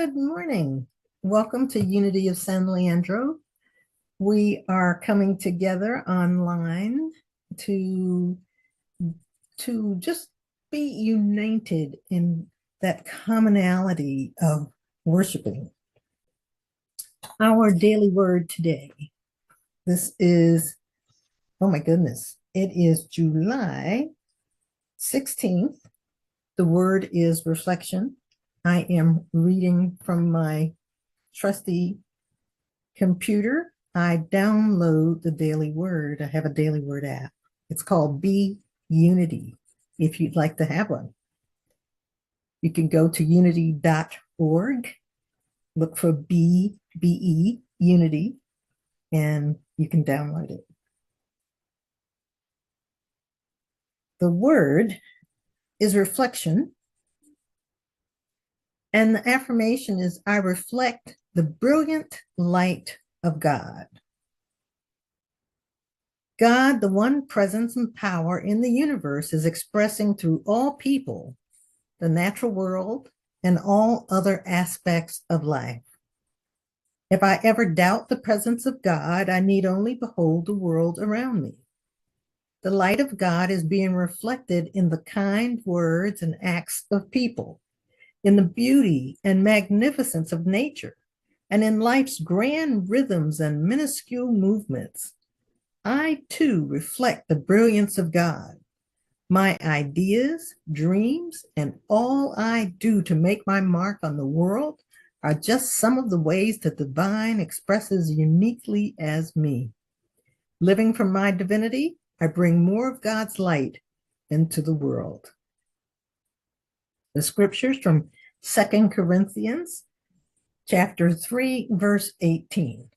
Good morning. Welcome to Unity of San Leandro. We are coming together online to, to just be united in that commonality of worshiping. Our daily word today. This is, oh my goodness, it is July 16th. The word is reflection. I am reading from my trusty computer. I download the daily word. I have a daily word app. It's called Be Unity, if you'd like to have one. You can go to unity.org, look for BE Unity, and you can download it. The word is reflection, and the affirmation is I reflect the brilliant light of God. God, the one presence and power in the universe, is expressing through all people, the natural world, and all other aspects of life. If I ever doubt the presence of God, I need only behold the world around me. The light of God is being reflected in the kind words and acts of people, in the beauty and magnificence of nature, and in life's grand rhythms and minuscule movements. I too reflect the brilliance of God. My ideas, dreams, and all I do to make my mark on the world are just some of the ways the divine expresses uniquely as me. Living from my divinity, I bring more of God's light into the world. The scriptures from 2 Corinthians chapter 3, verse 18.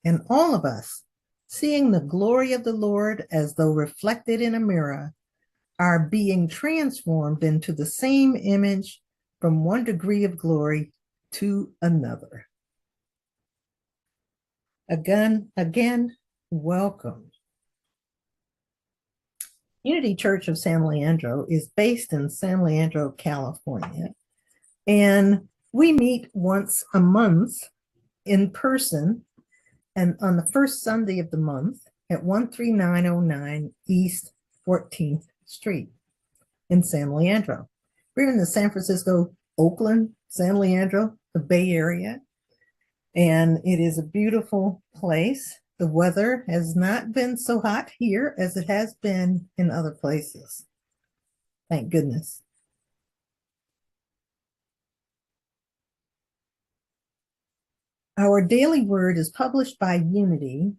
And all of us, seeing the glory of the Lord as though reflected in a mirror, are being transformed into the same image from one degree of glory to another. Again, welcome. Unity Church of San Leandro is based in San Leandro, California, and we meet once a month in person and on the first Sunday of the month at 13909 East 14th Street in San Leandro. We're in the San Francisco, Oakland, San Leandro, the Bay Area, and it is a beautiful place. The weather has not been so hot here as it has been in other places. Thank goodness. Our daily word is published by Unity,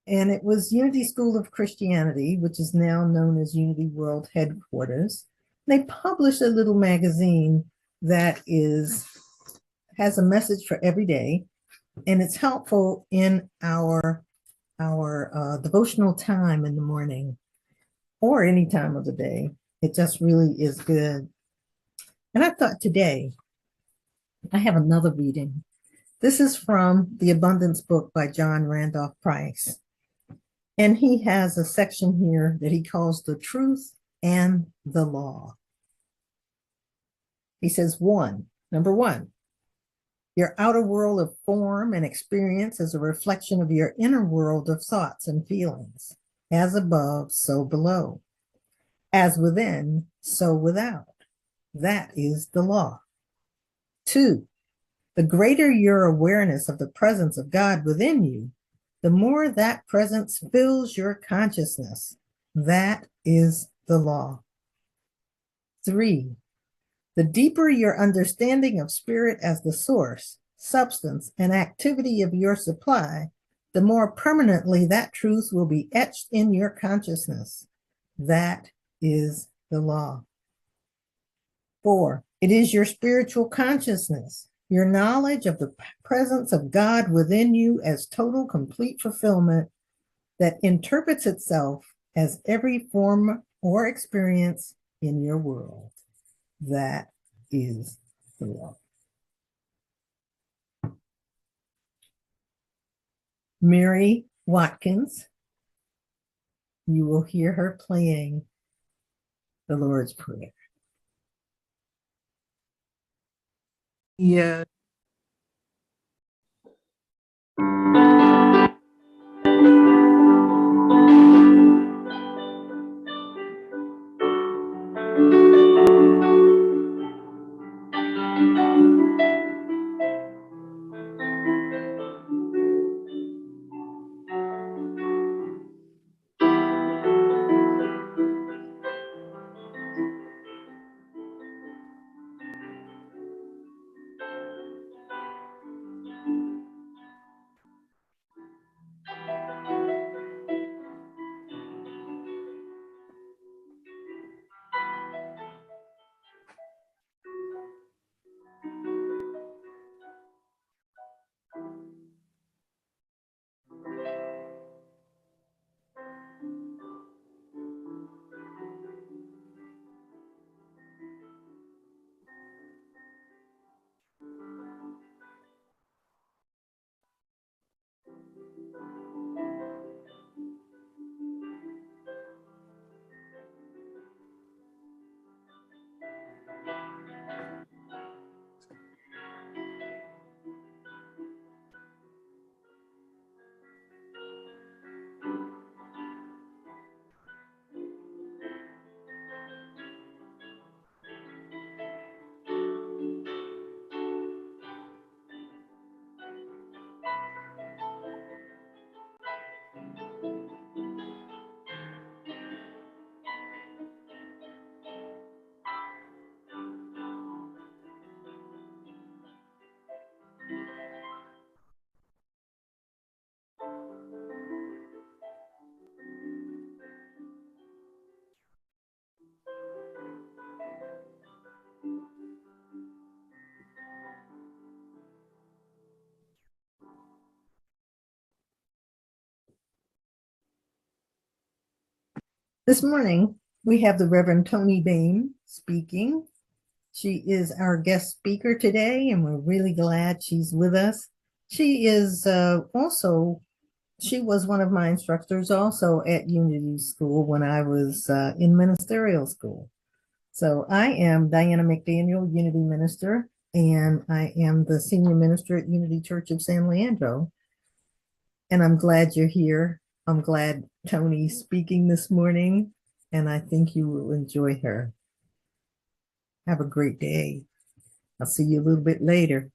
and it was Unity School of Christianity, which is now known as Unity World Headquarters. They publish a little magazine that has a message for every day, and it's helpful in our devotional time in the morning or any time of the day. It just really is good. And I thought today I have another reading. This is from the Abundance Book by John Randolph Price. And he has a section here that he calls the truth and the law. He says, number one, your outer world of form and experience is a reflection of your inner world of thoughts and feelings. As above, so below. As within, so without. That is the law. 2, the greater your awareness of the presence of God within you, the more that presence fills your consciousness. That is the law. 3, the deeper your understanding of spirit as the source, substance, and activity of your supply, the more permanently that truth will be etched in your consciousness. That is the law. 4, it is your spiritual consciousness, your knowledge of the presence of God within you as total, complete fulfillment that interprets itself as every form or experience in your world. That is the law. Mary Watkins, you will hear her playing the Lord's Prayer. Yeah. This morning, we have the Reverend Toni Baim speaking. She is our guest speaker today, and we're really glad she's with us. She is she was one of my instructors also at Unity School when I was in ministerial school. So I am Diana McDaniel, Unity Minister, and I am the Senior Minister at Unity Church of San Leandro. And I'm glad you're here. I'm glad Toni's speaking this morning, and I think you will enjoy her. Have a great day. I'll see you a little bit later.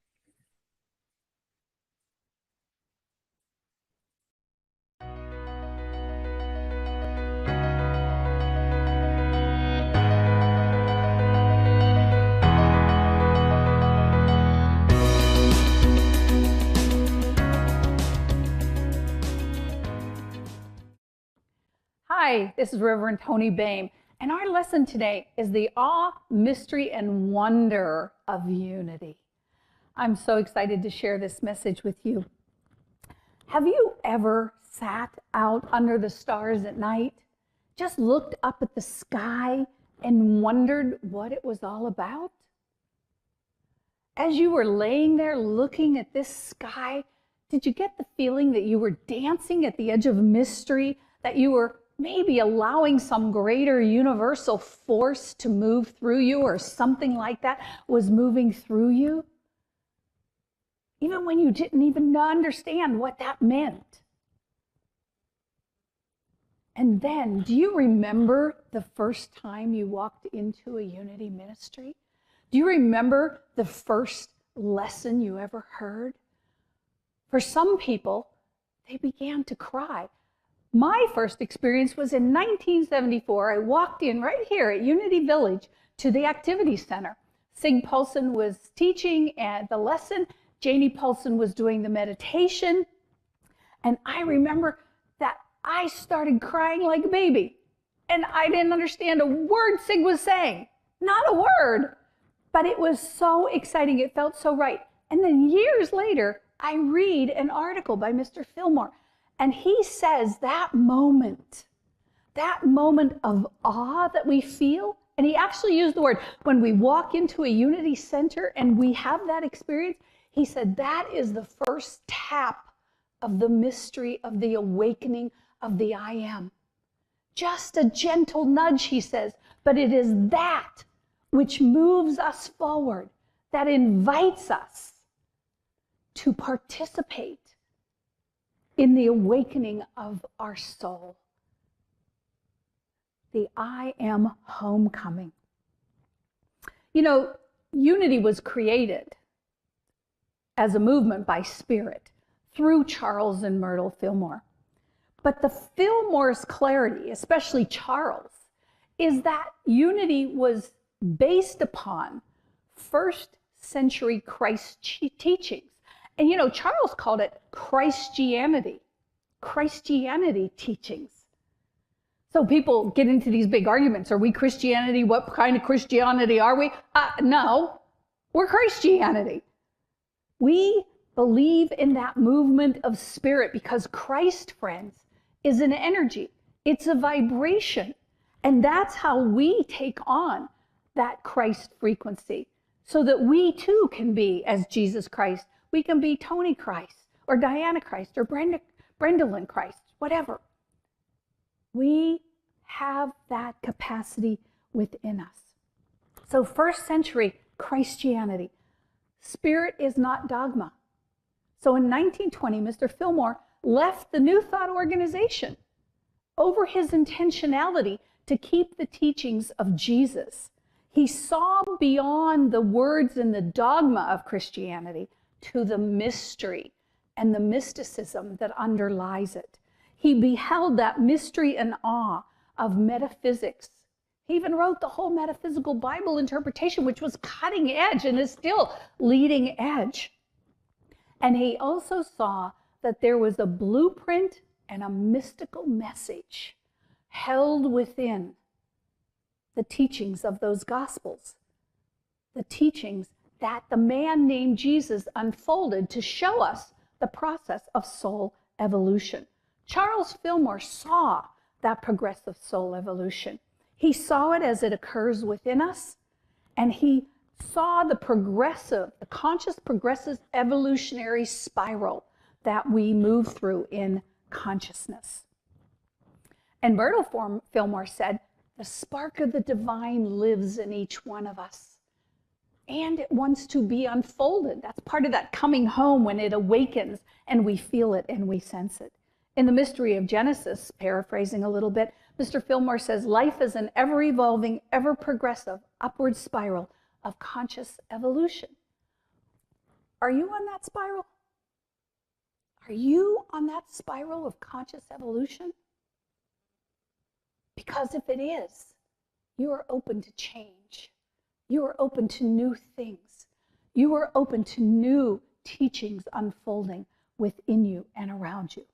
Hi, this is Reverend Toni Baim, and our lesson today is the awe, mystery, and wonder of unity. I'm so excited to share this message with you. Have you ever sat out under the stars at night, just looked up at the sky and wondered what it was all about? As you were laying there looking at this sky, did you get the feeling that you were dancing at the edge of mystery, that you were maybe allowing some greater universal force to move through you, or something like that was moving through you? Even when you didn't even understand what that meant. And then, do you remember the first time you walked into a Unity ministry? Do you remember the first lesson you ever heard? For some people, they began to cry. My first experience was in 1974. I walked in right here at Unity Village to the Activity Center. Sig Paulson was teaching at the lesson. Janie Paulson was doing the meditation. And I remember that I started crying like a baby. And I didn't understand a word Sig was saying. Not a word. But it was so exciting. It felt so right. And then years later, I read an article by Mr. Fillmore. And he says that moment of awe that we feel, and he actually used the word, when we walk into a Unity Center and we have that experience, he said that is the first tap of the mystery of the awakening of the I Am. Just a gentle nudge, he says, but it is that which moves us forward. that invites us to participate in the awakening of our soul. The I Am Homecoming. You know, unity was created as a movement by Spirit through Charles and Myrtle Fillmore. But the Fillmore's clarity, especially Charles, is that unity was based upon first century Christ teachings. And you know, Charles called it Christianity teachings. So people get into these big arguments. Are we Christianity? What kind of Christianity are we? No, we're Christianity. We believe in that movement of spirit because Christ, friends, is an energy. It's a vibration. And that's how we take on that Christ frequency so that we too can be as Jesus Christ. We can be Tony Christ or Diana Christ or Brendolyn Christ, whatever. We have that capacity within us. So first century Christianity, spirit is not dogma. So in 1920, Mr. Fillmore left the New Thought organization over his intentionality to keep the teachings of Jesus. He saw beyond the words and the dogma of Christianity to the mystery and the mysticism that underlies it. He beheld that mystery and awe of metaphysics. He even wrote the whole metaphysical Bible interpretation, which was cutting edge and is still leading edge. And he also saw that there was a blueprint and a mystical message held within the teachings of those Gospels, the teachings that the man named Jesus unfolded to show us the process of soul evolution. Charles Fillmore saw that progressive soul evolution. He saw it as it occurs within us, and he saw the conscious progressive evolutionary spiral that we move through in consciousness. And Myrtle Fillmore said, the spark of the divine lives in each one of us, and it wants to be unfolded. That's part of that coming home when it awakens and we feel it and we sense it. In The Mystery of Genesis, paraphrasing a little bit, Mr. Fillmore says, life is an ever-evolving, ever-progressive upward spiral of conscious evolution. Are you on that spiral? Are you on that spiral of conscious evolution? Because if it is, you are open to change. You are open to new things. You are open to new teachings unfolding within you and around you.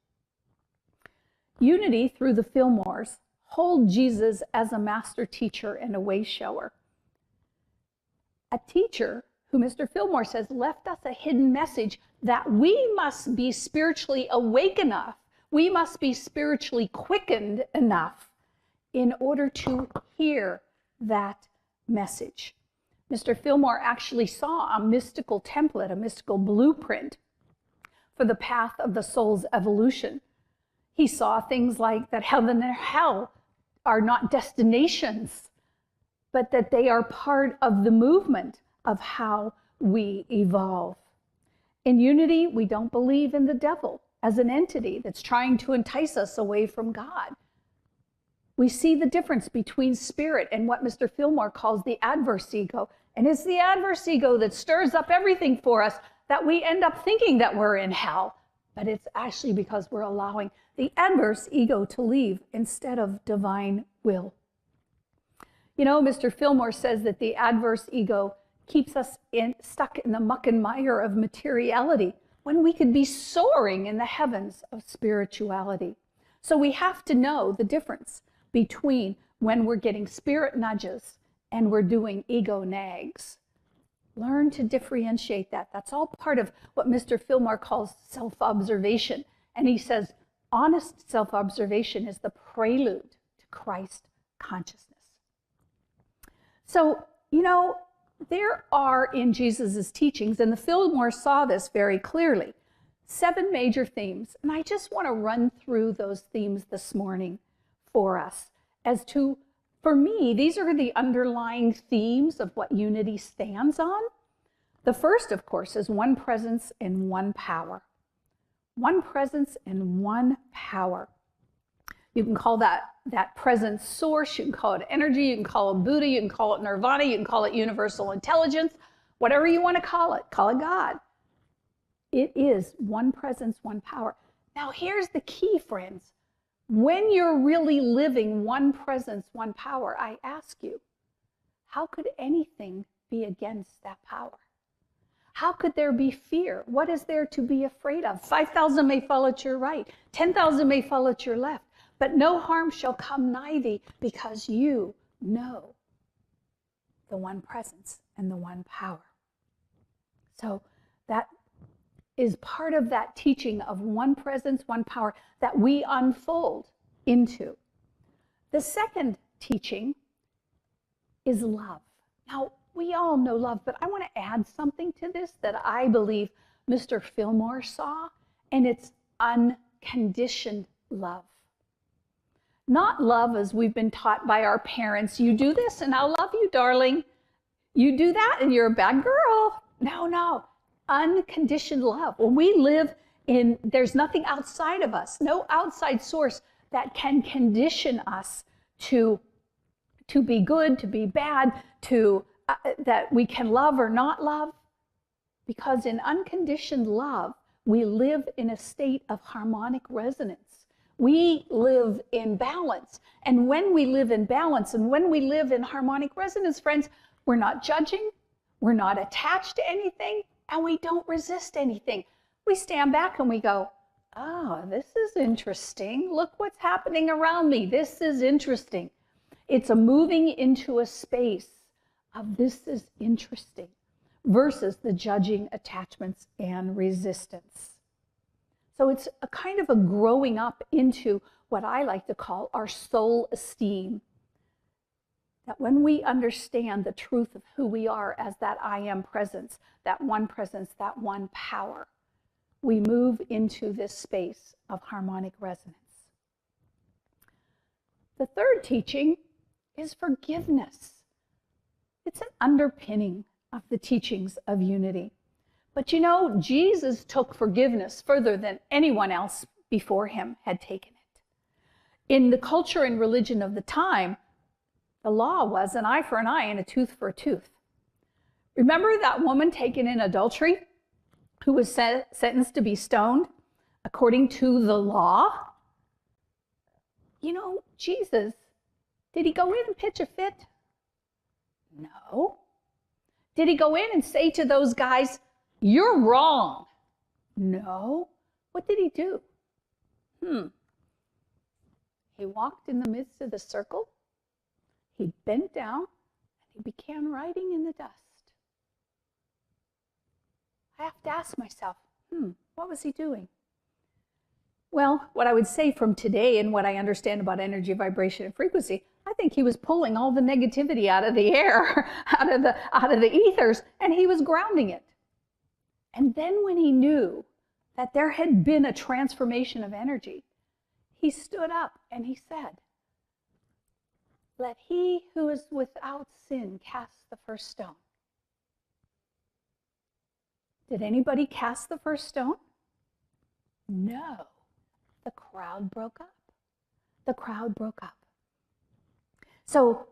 Unity through the Fillmores hold Jesus as a master teacher and a way shower. A teacher who Mr. Fillmore says left us a hidden message that we must be spiritually awake enough, we must be spiritually quickened enough in order to hear that message. Mr. Fillmore actually saw a mystical template, a mystical blueprint for the path of the soul's evolution. He saw things like that heaven and hell are not destinations, but that they are part of the movement of how we evolve. In unity, we don't believe in the devil as an entity that's trying to entice us away from God. We see the difference between spirit and what Mr. Fillmore calls the adverse ego. And it's the adverse ego that stirs up everything for us that we end up thinking that we're in hell. But it's actually because we're allowing the adverse ego to leave instead of divine will. You know, Mr. Fillmore says that the adverse ego keeps us stuck in the muck and mire of materiality when we could be soaring in the heavens of spirituality. So we have to know the difference between when we're getting spirit nudges and we're doing ego nags. Learn to differentiate that. That's all part of what Mr. Fillmore calls self-observation. And he says, honest self-observation is the prelude to Christ consciousness. So, you know, there are in Jesus's teachings, and the Fillmore saw this very clearly, 7 major themes. And I just want to run through those themes this morning for us as to, for me, these are the underlying themes of what unity stands on. The first, of course, is one presence and one power. One presence and one power. You can call that presence source, you can call it energy, you can call it Buddha, you can call it nirvana, you can call it universal intelligence, whatever you want to call it God. It is one presence, one power. Now here's the key, friends. When you're really living one presence, one power, I ask you, how could anything be against that power? How could there be fear? What is there to be afraid of? 5,000 may fall at your right, 10,000 may fall at your left, but no harm shall come nigh thee, because you know the one presence and the one power. So that is part of that teaching of one presence, one power that we unfold into. The second teaching is love. Now, we all know love, but I want to add something to this that I believe Mr. Fillmore saw, and it's unconditioned love. Not love as we've been taught by our parents. You do this and I'll love you, darling. You do that and you're a bad girl. No. Unconditioned love. When we live in, there's nothing outside of us, no outside source that can condition us to be good, to be bad, that we can love or not love. Because in unconditioned love, we live in a state of harmonic resonance. We live in balance. And when we live in balance and when we live in harmonic resonance, friends, we're not judging, we're not attached to anything, and we don't resist anything. We stand back and we go, oh, this is interesting. Look what's happening around me. This is interesting. It's a moving into a space of this is interesting versus the judging, attachments, and resistance. So it's a kind of a growing up into what I like to call our soul esteem. That when we understand the truth of who we are as that I am presence, that one power, we move into this space of harmonic resonance. The third teaching is forgiveness. It's an underpinning of the teachings of unity. But you know, Jesus took forgiveness further than anyone else before him had taken it. In the culture and religion of the time, the law was an eye for an eye and a tooth for a tooth. Remember that woman taken in adultery who was sentenced to be stoned according to the law? You know, Jesus, did he go in and pitch a fit? No. Did he go in and say to those guys, you're wrong? No. What did he do? He walked in the midst of the circle. He bent down and he began writing in the dust. I have to ask myself, what was he doing? Well, what I would say from today and what I understand about energy, vibration, and frequency, I think he was pulling all the negativity out of the air, out of the ethers, and he was grounding it. And then when he knew that there had been a transformation of energy, he stood up and he said, let he who is without sin cast the first stone. Did anybody cast the first stone? No. The crowd broke up. The crowd broke up. So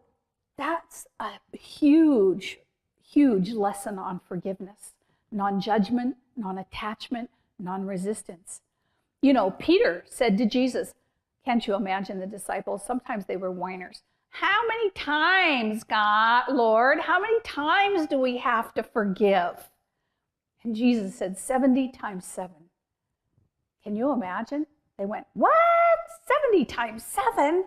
that's a huge, huge lesson on forgiveness. Non-judgment, non-attachment, non-resistance. You know, Peter said to Jesus, can't you imagine the disciples? Sometimes they were whiners. How many times, God, Lord, how many times do we have to forgive? And Jesus said 70 times 7. Can you imagine? They went, what? 70 times 7?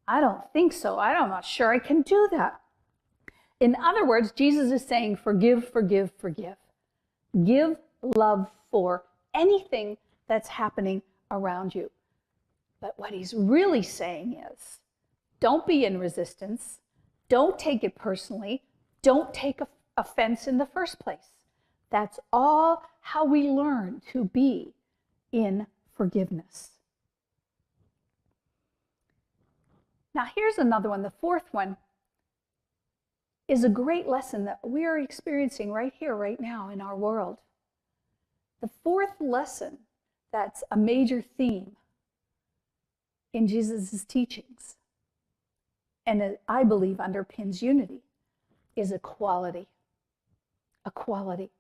I don't think so. I'm not sure I can do that. In other words, Jesus is saying, forgive, forgive, forgive. Give love for anything that's happening around you. But what he's really saying is, don't be in resistance. Don't take it personally. Don't take offense in the first place. That's all how we learn to be in forgiveness. Now here's another one, the fourth one. is a great lesson that we are experiencing right here, right now in our world. The fourth lesson that's a major theme in Jesus' teachings, and I believe underpins unity, is equality. Equality.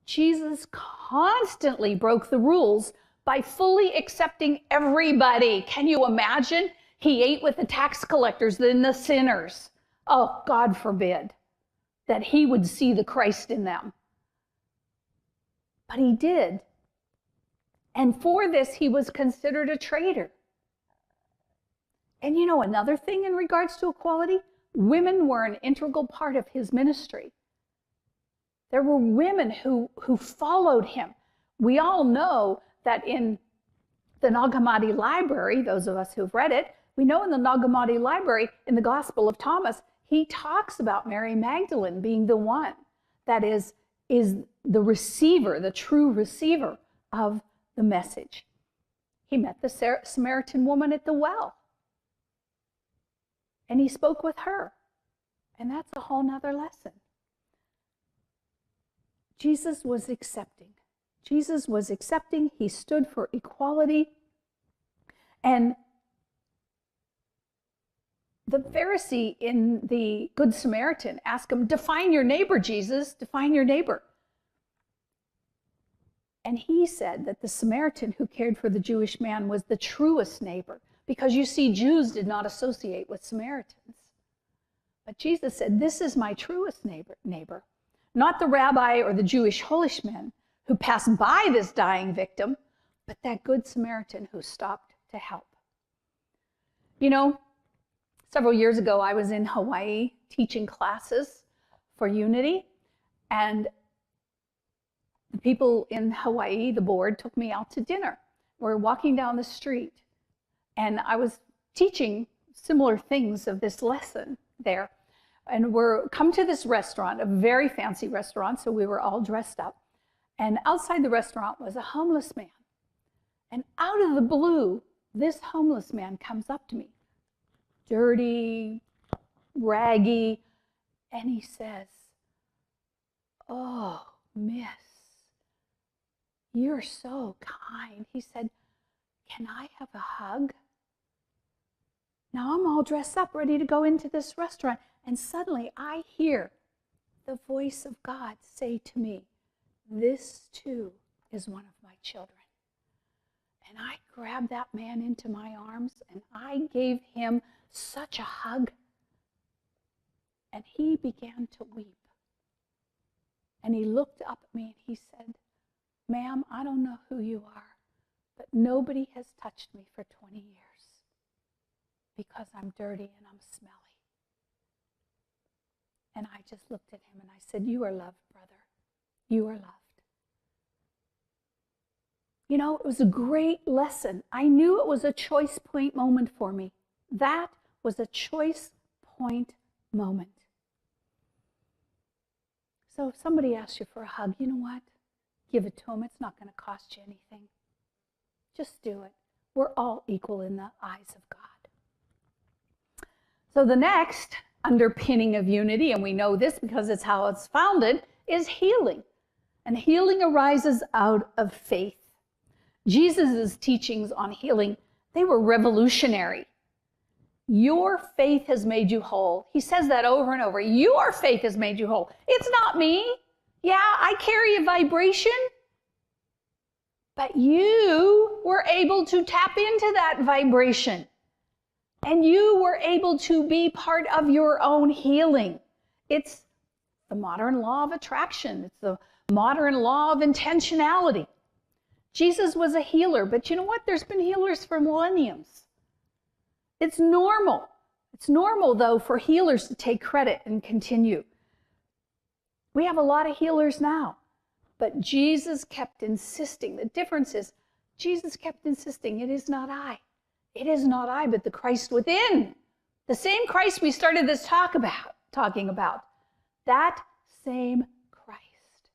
Jesus constantly broke the rules by fully accepting everybody. Can you imagine? He ate with the tax collectors and the sinners. Oh, God forbid that he would see the Christ in them. But he did. And for this, he was considered a traitor. And you know, another thing in regards to equality, women were an integral part of his ministry. There were women who followed him. We all know that in the Nag Hammadi library, those of us who've read it, we know in the Nag Hammadi library, in the Gospel of Thomas, he talks about Mary Magdalene being the one that is the receiver, the true receiver of the message. He met the Samaritan woman at the well, and he spoke with her. And that's a whole nother lesson. Jesus was accepting. Jesus was accepting. He stood for equality. And the Pharisee in the Good Samaritan asked him, define your neighbor, Jesus, define your neighbor. And he said that the Samaritan who cared for the Jewish man was the truest neighbor, because you see, Jews did not associate with Samaritans. But Jesus said, this is my truest neighbor, not the rabbi or the Jewish holishman who passed by this dying victim, but that good Samaritan who stopped to help. You know, several years ago, I was in Hawaii teaching classes for Unity, and the people in Hawaii, the board, took me out to dinner. We're walking down the street, and I was teaching similar things of this lesson there. And we're come to this restaurant, a very fancy restaurant, so we were all dressed up. And outside the restaurant was a homeless man. And out of the blue, this homeless man comes up to me, dirty, raggy, and he says, "Oh, miss, you're so kind." He said, "Can I have a hug?" Now I'm all dressed up, ready to go into this restaurant, and suddenly I hear the voice of God say to me, "This too is one of my children." And I grabbed that man into my arms and I gave him such a hug. And he began to weep. And he looked up at me and he said, "Ma'am, I don't know who you are, but nobody has touched me for 20 years because I'm dirty and I'm smelly." And I just looked at him and I said, "You are loved, brother. You are loved." You know, it was a great lesson. I knew it was a choice point moment for me. That was a choice point moment. So if somebody asks you for a hug, you know what? Give it to them. It's not going to cost you anything. Just do it. We're all equal in the eyes of God. So the next underpinning of unity, and we know this because it's how it's founded, is healing. And healing arises out of faith. Jesus' teachings on healing, they were revolutionary. Your faith has made you whole. He says that over and over. Your faith has made you whole. It's not me. Yeah, I carry a vibration. But you were able to tap into that vibration. And you were able to be part of your own healing. It's the modern law of attraction. It's the modern law of intentionality. Jesus was a healer, but you know what? There's been healers for millenniums. It's normal. It's normal, though, for healers to take credit and continue. We have a lot of healers now, but Jesus kept insisting. The difference is, Jesus kept insisting, it is not I. It is not I, but the Christ within. The same Christ we started this talking about. That same Christ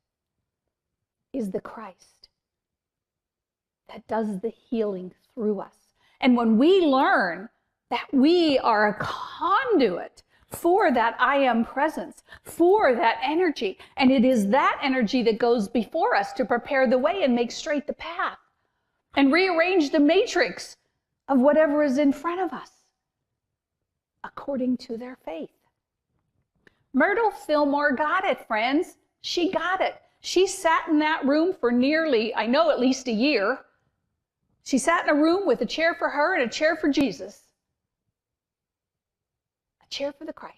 is the Christ that does the healing through us. And when we learn that we are a conduit for that I am presence, for that energy. And it is that energy that goes before us to prepare the way and make straight the path and rearrange the matrix of whatever is in front of us according to their faith. Myrtle Fillmore got it, friends. She got it. She sat in that room for nearly, I know, at least a year. She sat in a room with a chair for her and a chair for Jesus, a chair for the Christ.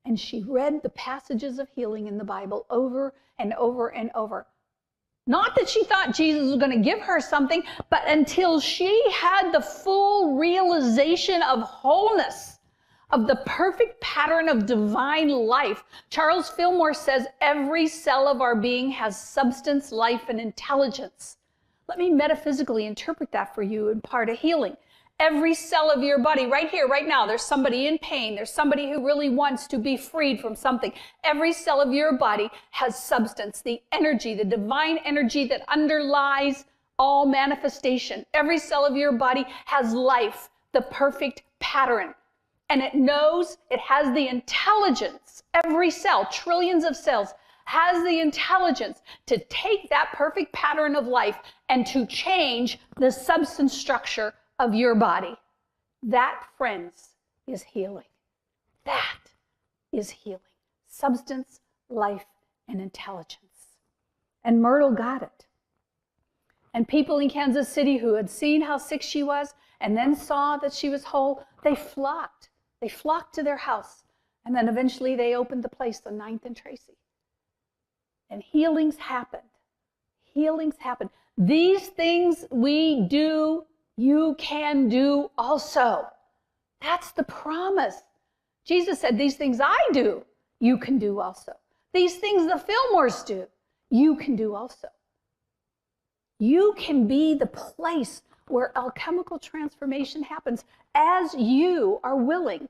And she read the passages of healing in the Bible over and over and over. Not that she thought Jesus was going to give her something, but until she had the full realization of wholeness, of the perfect pattern of divine life. Charles Fillmore says every cell of our being has substance, life, and intelligence. Let me metaphysically interpret that for you in part of healing. Every cell of your body, right here, right now, there's somebody in pain. There's somebody who really wants to be freed from something. Every cell of your body has substance, the energy, the divine energy that underlies all manifestation. Every cell of your body has life, the perfect pattern. And it knows, it has the intelligence. Every cell, trillions of cells, has the intelligence to take that perfect pattern of life and to change the substance structure of your body. That, friends, is healing. That is healing. Substance, life, and intelligence. And Myrtle got it. And people in Kansas City who had seen how sick she was and then saw that she was whole, they flocked. They flocked to their house. And then eventually they opened the place on 9th and Tracy. And healings happened. Healings happened. These things we do, you can do also. That's the promise. Jesus said, these things I do, you can do also. These things the Fillmores do, you can do also. You can be the place where alchemical transformation happens as you are willing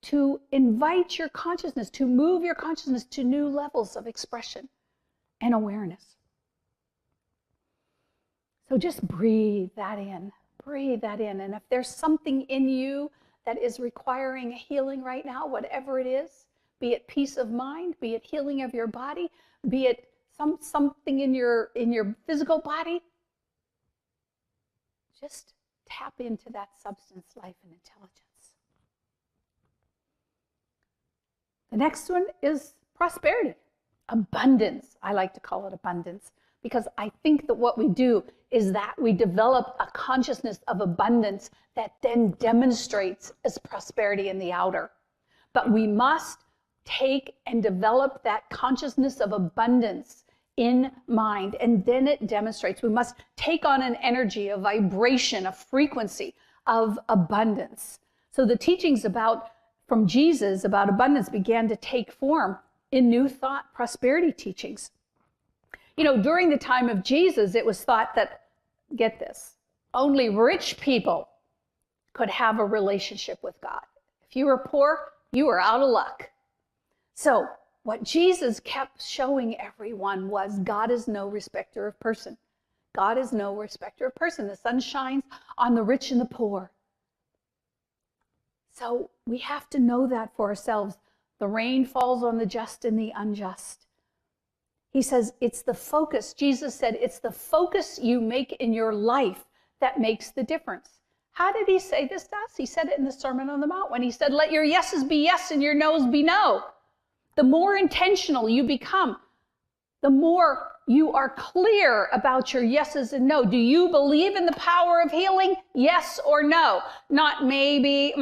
to invite your consciousness, to move your consciousness to new levels of expression and awareness. So just breathe that in. Breathe that in. And if there's something in you that is requiring a healing right now, whatever it is, be it peace of mind, be it healing of your body, be it something in your physical body, just tap into that substance, life, and intelligence. The next one is prosperity, abundance. I like to call it abundance because I think that what we do is that we develop a consciousness of abundance that then demonstrates as prosperity in the outer. But we must take and develop that consciousness of abundance in mind, and then it demonstrates. We must take on an energy, a vibration, a frequency of abundance. So the teachings from Jesus about abundance began to take form in New Thought prosperity teachings. You know, during the time of Jesus, it was thought that, get this, only rich people could have a relationship with God. If you were poor, you were out of luck. So what Jesus kept showing everyone was God is no respecter of person. God is no respecter of person. The sun shines on the rich and the poor. So we have to know that for ourselves. The rain falls on the just and the unjust. He says it's the focus. Jesus said it's the focus you make in your life that makes the difference. How did he say this to us? He said it in the Sermon on the Mount when he said, let your yeses be yes and your noes be no. The more intentional you become, the more you are clear about your yeses and no. Do you believe in the power of healing? Yes or no? Not maybe,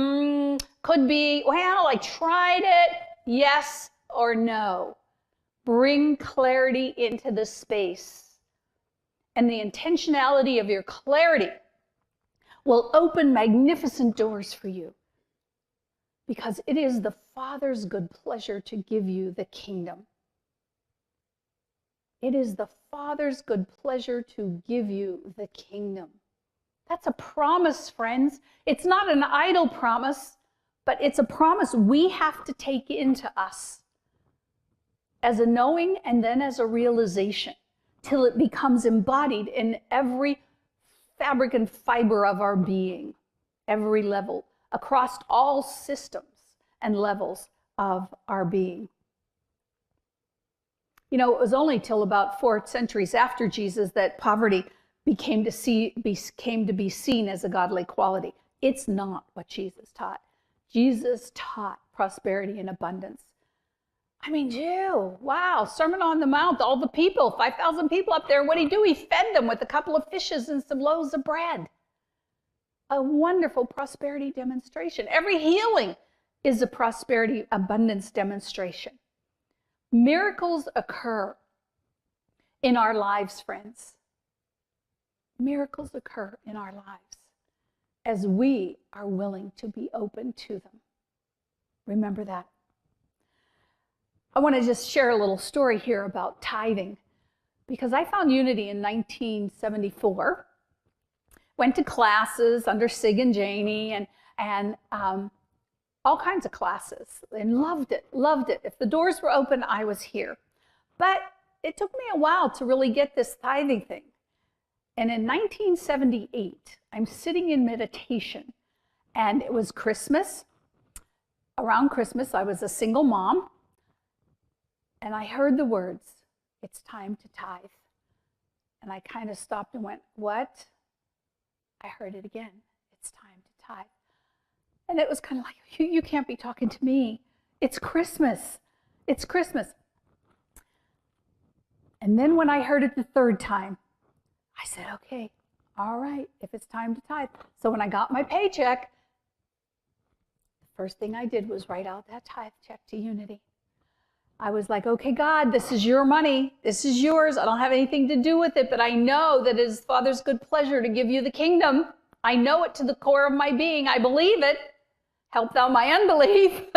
could be, well, I tried it. Yes or no? Bring clarity into the space. And the intentionality of your clarity will open magnificent doors for you. Because it is the Father's good pleasure to give you the kingdom. It is the Father's good pleasure to give you the kingdom. That's a promise, friends. It's not an idle promise, but it's a promise we have to take into us as a knowing and then as a realization till it becomes embodied in every fabric and fiber of our being, every level, across all systems and levels of our being. You know, it was only till about 4 centuries after Jesus that poverty became to be seen as a godly quality. It's not what Jesus taught. Jesus taught prosperity and abundance. I mean, Jill, wow, Sermon on the Mount, all the people, 5,000 people up there, what did he do? He fed them with a couple of fishes and some loaves of bread. A wonderful prosperity demonstration. Every healing is a prosperity abundance demonstration. Miracles occur in our lives, friends. Miracles occur in our lives as we are willing to be open to them. Remember that. I want to just share a little story here about tithing, because I found Unity in 1974. Went to classes under Sig and Janie and all kinds of classes, and loved it. If the doors were open, I was here. But it took me a while to really get this tithing thing. And in 1978, I'm sitting in meditation, and it was Christmas. Around Christmas, I was a single mom, and I heard the words, "It's time to tithe." And I kind of stopped and went, "What?" I heard it again, "It's time to tithe." And it was kind of like, you can't be talking to me. It's Christmas. It's Christmas. And then when I heard it the third time, I said, okay, all right, if it's time to tithe. So when I got my paycheck, the first thing I did was write out that tithe check to Unity. I was like, okay, God, this is your money. This is yours. I don't have anything to do with it, but I know that it is Father's good pleasure to give you the kingdom. I know it to the core of my being. I believe it. Help thou my unbelief.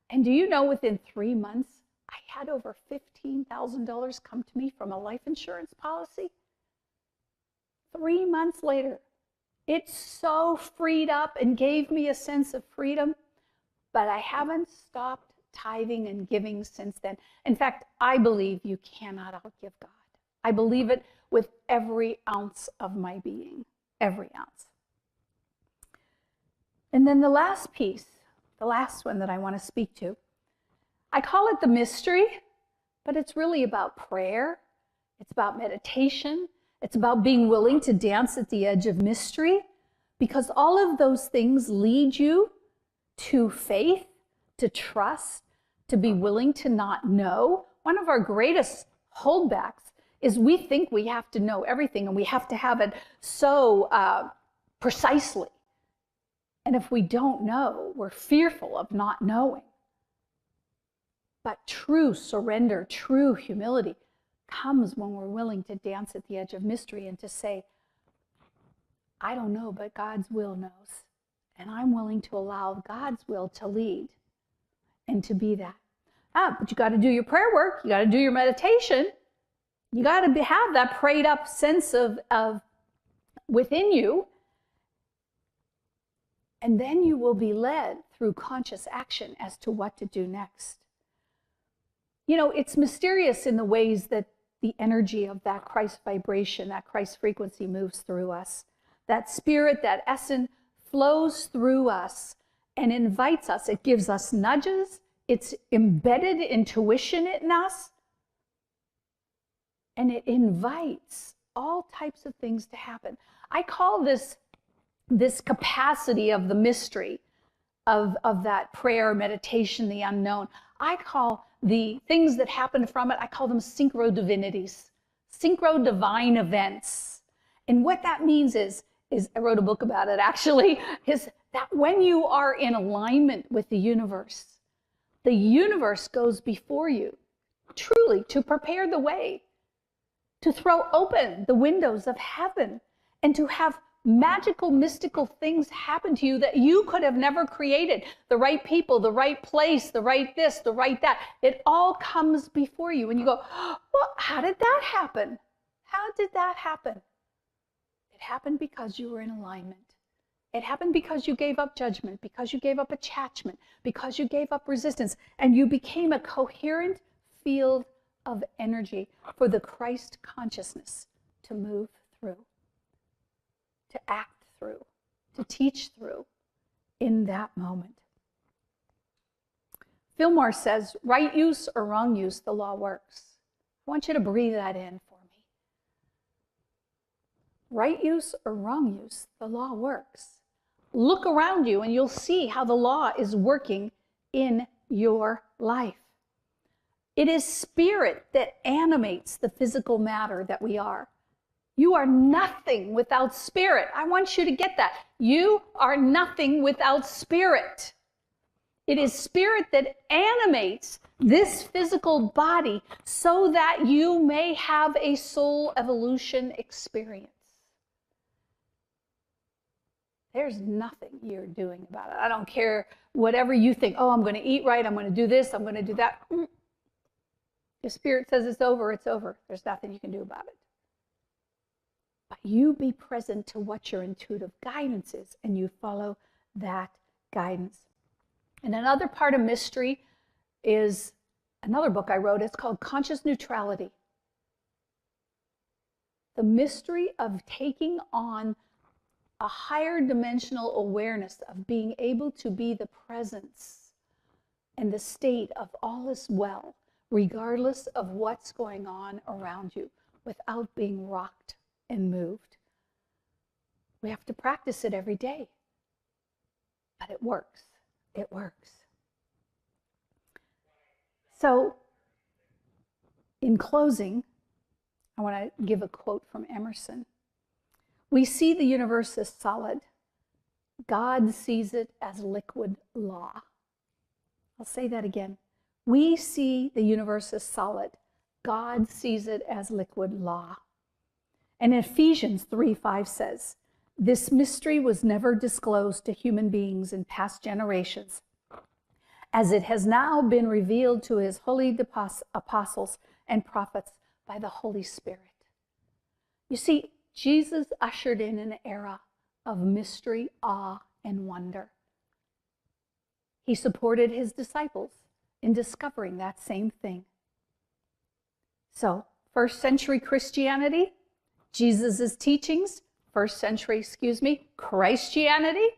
And do you know, within 3 months, I had over $15,000 come to me from a life insurance policy. 3 months later, it so freed up and gave me a sense of freedom, but I haven't stopped tithing and giving since then. In fact, I believe you cannot outgive God. I believe it with every ounce of my being, every ounce. And then the last piece, the last one that I want to speak to, I call it the mystery, but it's really about prayer. It's about meditation. It's about being willing to dance at the edge of mystery, because all of those things lead you to faith, to trust, to be willing to not know. One of our greatest holdbacks is we think we have to know everything and we have to have it so precisely. And if we don't know, we're fearful of not knowing. But true surrender, true humility comes when we're willing to dance at the edge of mystery and to say, I don't know, but God's will knows. And I'm willing to allow God's will to lead and to be that. But you got to do your prayer work. You got to do your meditation. You got to have that prayed up sense of within you. And then you will be led through conscious action as to what to do next. You know, it's mysterious in the ways that the energy of that Christ vibration, that Christ frequency moves through us. That spirit, that essence flows through us and invites us. It gives us nudges. It's embedded intuition in us. And it invites all types of things to happen. I call this capacity of the mystery of that prayer, meditation, the unknown. I call the things that happen from it, I call them synchro divinities, synchro divine events. And what that means is I wrote a book about it actually, is that when you are in alignment with the universe goes before you, truly to prepare the way, to throw open the windows of heaven, and to have magical, mystical things happen to you that you could have never created. The right people, the right place, the right this, the right that. It all comes before you. And you go, well, how did that happen? How did that happen? It happened because you were in alignment. It happened because you gave up judgment, because you gave up attachment, because you gave up resistance, and you became a coherent field of energy for the Christ consciousness to move through, to act through, to teach through in that moment. Fillmore says, right use or wrong use, the law works. I want you to breathe that in for me. Right use or wrong use, the law works. Look around you and you'll see how the law is working in your life. It is spirit that animates the physical matter that we are. You are nothing without spirit. I want you to get that. You are nothing without spirit. It is spirit that animates this physical body so that you may have a soul evolution experience. There's nothing you're doing about it. I don't care whatever you think. Oh, I'm going to eat right. I'm going to do this. I'm going to do that. If spirit says it's over, it's over. There's nothing you can do about it. But you be present to what your intuitive guidance is, and you follow that guidance. And another part of mystery is another book I wrote. It's called Conscious Neutrality. The mystery of taking on a higher dimensional awareness of being able to be the presence and the state of all is well, regardless of what's going on around you, without being rocked and moved. We have to practice it every day, but it works. It works. So, in closing, I want to give a quote from Emerson. We see the universe as solid. God sees it as liquid law. I'll say that again. We see the universe as solid. God sees it as liquid law. And Ephesians 3:5 says, this mystery was never disclosed to human beings in past generations, as it has now been revealed to his holy apostles and prophets by the Holy Spirit. You see, Jesus ushered in an era of mystery, awe, and wonder. He supported his disciples in discovering that same thing. So, first century Christianity, Jesus' teachings, Christianity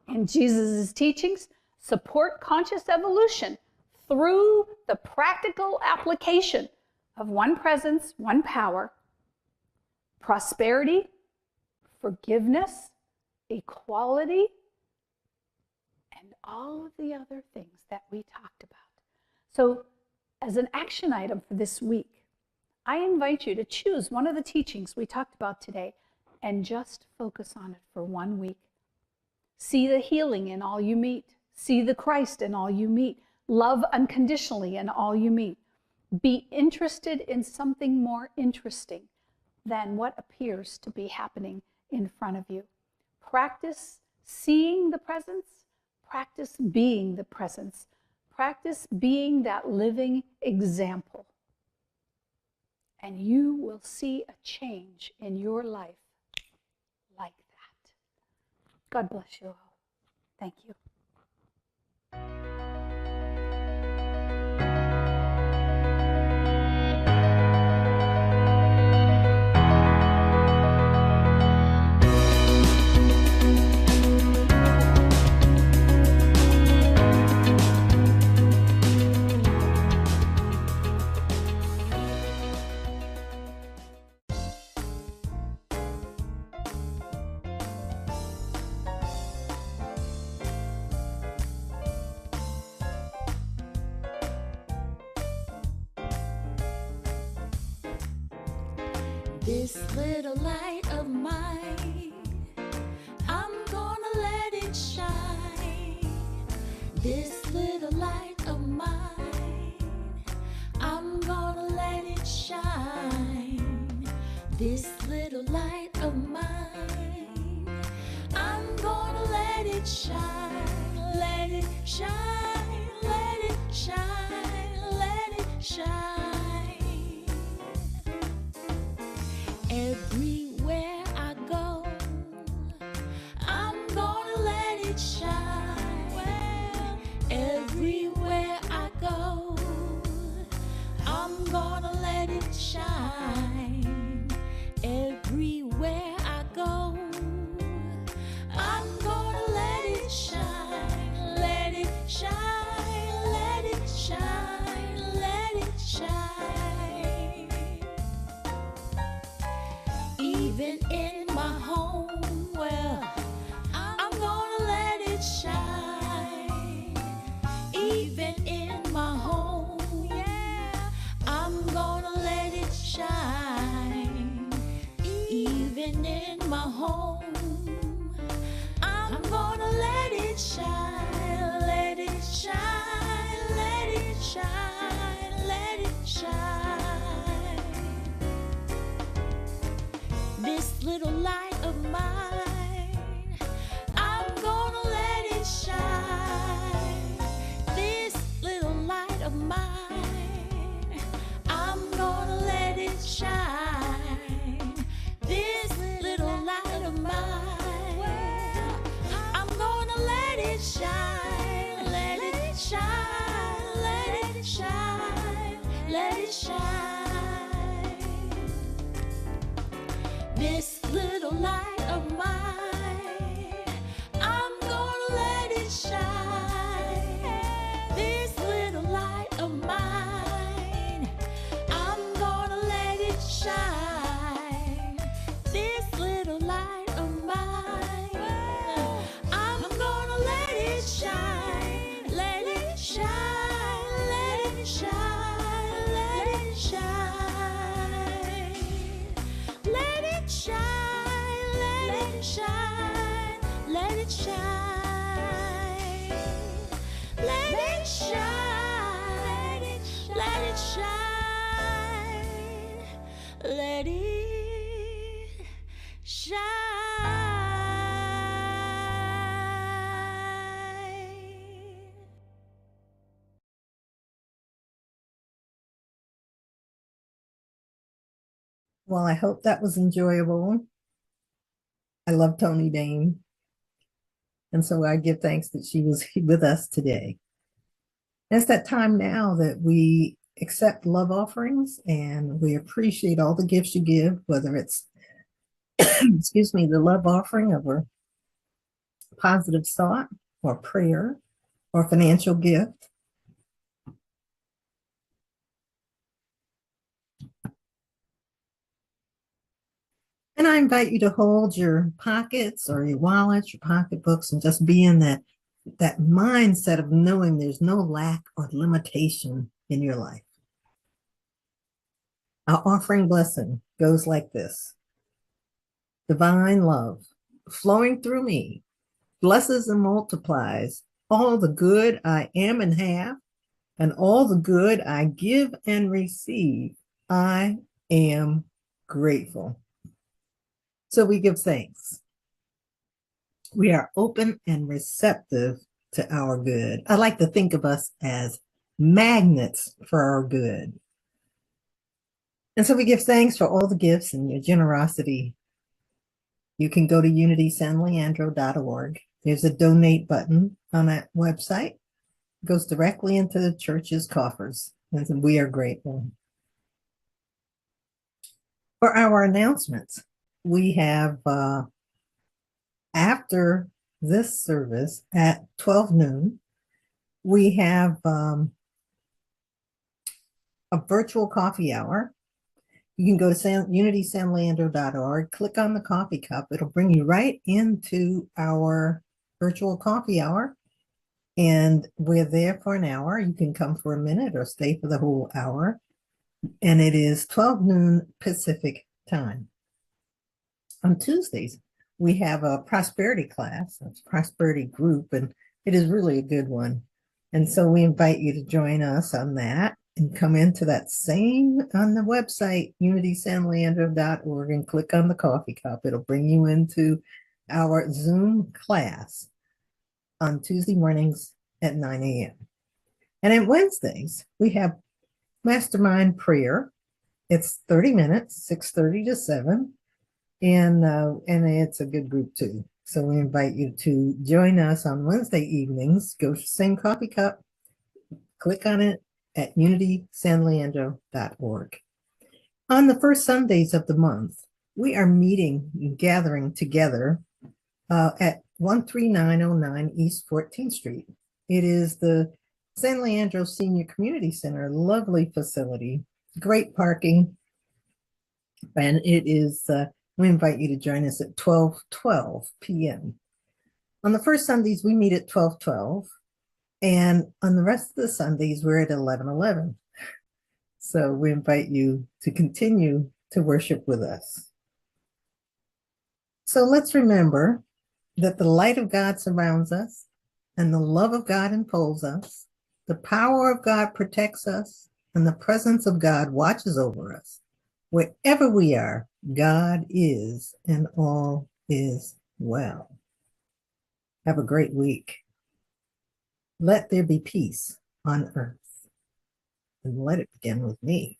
and Jesus' teachings support conscious evolution through the practical application of one presence, one power, prosperity, forgiveness, equality, and all of the other things that we talked about. So, as an action item for this week, I invite you to choose one of the teachings we talked about today and just focus on it for 1 week. See the healing in all you meet. See the Christ in all you meet. Love unconditionally in all you meet. Be interested in something more interesting than what appears to be happening in front of you. Practice seeing the presence. Practice being the presence. Practice being that living example. And you will see a change in your life like that. God bless you all. Thank you. This little light of mine, I'm gonna let it shine. This little light of mine, I'm gonna let it shine. This little light of mine, I'm gonna let it shine. Let it shine, let it shine, let it shine. Everywhere I go, I'm gonna let it shine. Well, everywhere I go, I'm gonna let it shine. Everywhere I go, I'm gonna let it shine. Let it shine, let it shine. Even in my home, well, I'm gonna let it shine. Even in my home, yeah, I'm gonna let it shine. Even in my home, I'm gonna let it shine, let it shine, let it shine, let it shine. This little light of mine, I'm gonna let it shine. This little light of mine, I'm gonna let it shine. This little light of mine, well, I'm gonna let it shine, let it shine, let it shine, let it shine. This little light of mine, I'm gonna let it shine. This little light of mine, I'm gonna let it shine. This little light of mine, I'm gonna let it shine, let it shine, let it shine, let it shine. Let it shine, let it shine, let it shine. Let it shine, let it shine, let it shine. Well, I hope that was enjoyable. I love Tony Dane. And so I give thanks that she was with us today. And it's that time now that we accept love offerings and we appreciate all the gifts you give, whether it's, excuse me, the love offering of a positive thought or prayer or financial gift. And I invite you to hold your pockets or your wallets, your pocketbooks, and just be in that mindset of knowing there's no lack or limitation in your life. Our offering blessing goes like this. Divine love flowing through me blesses and multiplies all the good I am and have, and all the good I give and receive. I am grateful. So we give thanks. We are open and receptive to our good. I like to think of us as magnets for our good. And so we give thanks for all the gifts and your generosity. You can go to unitysanleandro.org. There's a donate button on that website. It goes directly into the church's coffers. And we are grateful. For our announcements, we have after this service at 12 noon, we have a virtual coffee hour. You can go to unitysanleandro.org, click on the coffee cup. It'll bring you right into our virtual coffee hour. And we're there for an hour. You can come for a minute or stay for the whole hour. And it is 12 noon Pacific time. On Tuesdays, we have a prosperity class, a prosperity group, and it is really a good one. And so we invite you to join us on that and come into that same on the website, unitysanleandro.org, and click on the coffee cup. It'll bring you into our Zoom class on Tuesday mornings at 9 a.m. And on Wednesdays, we have Mastermind Prayer. It's 30 minutes, 6:30 to 7. And it's a good group too. So we invite you to join us on Wednesday evenings. Go to the same coffee cup, click on it at unitysanleandro.org. On the first Sundays of the month, we are meeting and gathering together at 13909 East 14th Street. It is the San Leandro Senior Community Center, lovely facility, great parking, and it is We invite you to join us at 12:12 p.m. On the first Sundays, we meet at 12:12, and on the rest of the Sundays, we're at 11:11. So we invite you to continue to worship with us. So let's remember that the light of God surrounds us, and the love of God enfolds us. The power of God protects us, and the presence of God watches over us. Wherever we are, God is, and all is well. Have a great week. Let there be peace on earth, and let it begin with me.